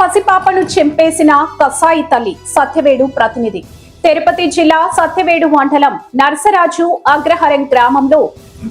పసిపాపను చెంపేసిన కసాయి తల్లి సత్యవేడు ప్రతినిధి. తిరుపతి జిల్లా సత్యవేడు మండలం నరసరాజు అగ్రహారం గ్రామంలో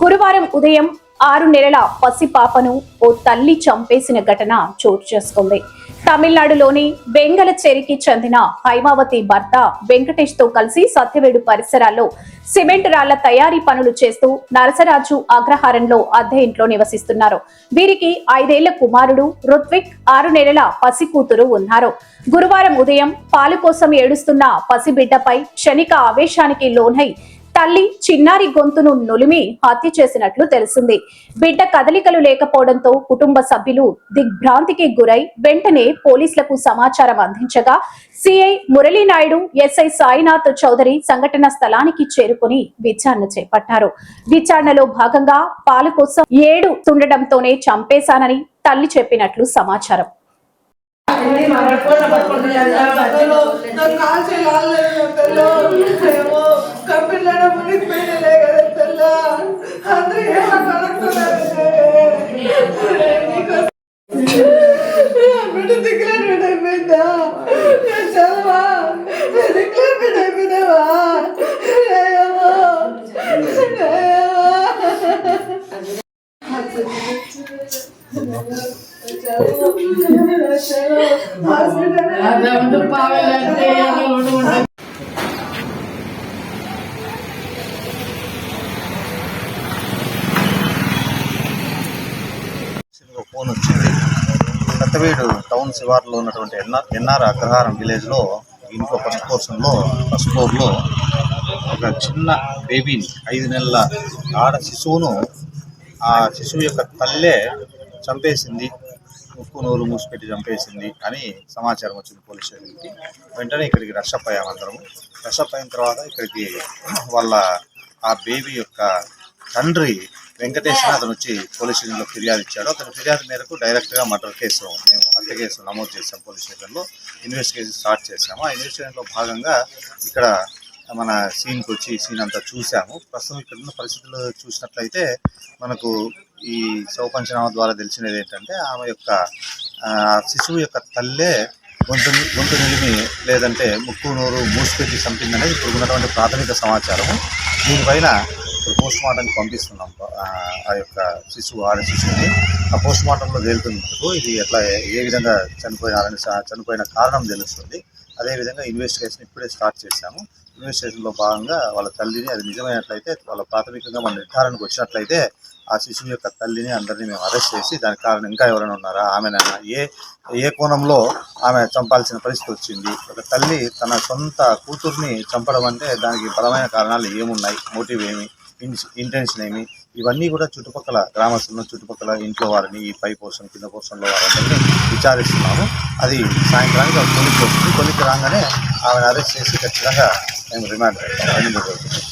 గురువారం ఉదయం 6 నెలల పసిపాపను ఓ తల్లి చంపేసిన ఘటన చోటు చేసుకుంది. తమిళనాడులోని బెంగళచేరికి చెందిన హైమావతి భర్త వెంకటేష్ తో కలిసి సత్యవేడు పరిసరాల్లో సిమెంట్ రాళ్ల తయారీ పనులు చేస్తూ నరసరాజు అగ్రహారంలో అద్దె ఇంట్లో నివసిస్తున్నారు. వీరికి 5 ఏళ్ల కుమారుడు రుత్విక్, 6 నెలల పసి కూతురు ఉన్నారు. గురువారం ఉదయం పాలు కోసం ఏడుస్తున్న పసిబిడ్డపై క్షణిక ఆవేశానికి లోనై తల్లి చిన్నారి గొంతును నులిమి హత్య చేసినట్లు తెలిసింది. బిడ్డ కదలికలు లేకపోవడంతో కుటుంబ సభ్యులు దిగ్భ్రాంతికి గురై వెంటనే పోలీసులకు సమాచారం అందించగా సిఐ మురళీనాయుడు, ఎస్ఐ సాయినాథ్ చౌదరి సంఘటన స్థలానికి చేరుకుని విచారణ చేపట్టారు. విచారణలో భాగంగా పాలు కోసం ఏడుతుండటంతోనే చంపేశానని తల్లి చెప్పినట్లు సమాచారం. ఫోన్ వచ్చింది. సత్యవేడు టౌన్ శివార్లో ఉన్నటువంటి ఎన్ఆర్ అగ్రహారం విలేజ్లో ఇంట్లో ఫస్ట్ ఫ్లోర్లో ఒక చిన్న బేబీని 5 నెలల ఆడ శిశువును ఆ శిశువు యొక్క తల్లే చంపేసింది, ముక్కు నోరు మూసిపెట్టి చంపేసింది అని సమాచారం వచ్చింది పోలీస్ స్టేషన్కి. వెంటనే ఇక్కడికి రషప్ అయ్యాము అందరము. రషప్ అయిన తర్వాత ఇక్కడికి వాళ్ళ ఆ బేబీ యొక్క తండ్రి వెంకటేష్ అతను వచ్చి పోలీస్ స్టేషన్లో ఫిర్యాదు ఇచ్చాడు. అతని ఫిర్యాదు మేరకు డైరెక్ట్గా మర్డర్ కేసు మేము హత్య కేసు నమోదు చేసాం. పోలీస్ స్టేషన్లో ఇన్వెస్టిగేషన్ స్టార్ట్ చేసాము. ఆ ఇన్వెస్టిగేషన్లో భాగంగా ఇక్కడ మన సీన్కి వచ్చి సీన్ అంతా చూసాము. ప్రస్తుతం ఇక్కడ ఉన్న పరిస్థితులు చూసినట్లయితే మనకు ఈ శవ పంచనామా ద్వారా తెలిసినది ఏంటంటే ఆమె యొక్క శిశువు యొక్క తల్లే గొంతు నిలిమి లేదంటే ముక్కు నోరు మూసిపెట్టి చంపిందనేది ఇప్పుడు ఉన్నటువంటి ప్రాథమిక సమాచారము. దీనిపైన ఇప్పుడు పోస్ట్ మార్టంకి పంపిస్తున్నాం ఆ యొక్క ఆడ శిశువుని. ఆ పోస్ట్ మార్టంలో తేలుతుంది మనకు ఇది ఎట్లా ఏ విధంగా చనిపోయిన కారణం తెలుస్తుంది. అదేవిధంగా ఇన్వెస్టిగేషన్ ఇప్పుడే స్టార్ట్ చేశాము. ఇన్వెస్టిగేషన్లో భాగంగా వాళ్ళ తల్లిని, అది నిజమైనట్లయితే వాళ్ళ ప్రాథమికంగా మన నిర్ధారణకు వచ్చినట్లయితే ఆ శిశువు యొక్క తల్లిని అందరినీ మేము అరెస్ట్ చేసి దానికి కారణం ఇంకా ఎవరైనా ఉన్నారా, ఆమెనైనా ఏ కోణంలో ఆమె చంపాల్సిన పరిస్థితి వచ్చింది, ఒక తల్లి తన సొంత కూతుర్ని చంపడం అంటే దానికి బలమైన కారణాలు ఏమున్నాయి, మోటివ్ ఏమి, ఇంటెన్షన్ ఏమి, ఇవన్నీ కూడా చుట్టుపక్కల గ్రామస్తులను, చుట్టుపక్కల ఇంట్లో వారిని, ఈ పై పోర్షన్ కింద పోర్షన్లో వారందరినీ విచారిస్తున్నాము. అది సాయంత్రానికి కొలిక్కి వస్తుంది. కొలిక్కి రాగానే ఆమెను అరెస్ట్ చేసి ఖచ్చితంగా మేము రిమాండ్ చేస్తాం.